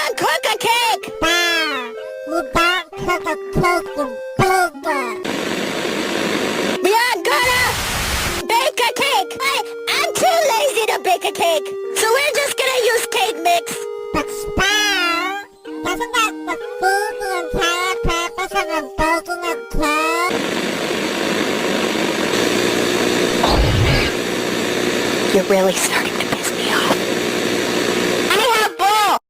don't cook a cake! Bah! You don't cook a cake, you baker! You're gonna bake a cake! I'm too lazy to bake a cake, so we're just gonna use cake mix. But Sprout, doesn't that defeat the entire purpose of a baking a cake? You're really starting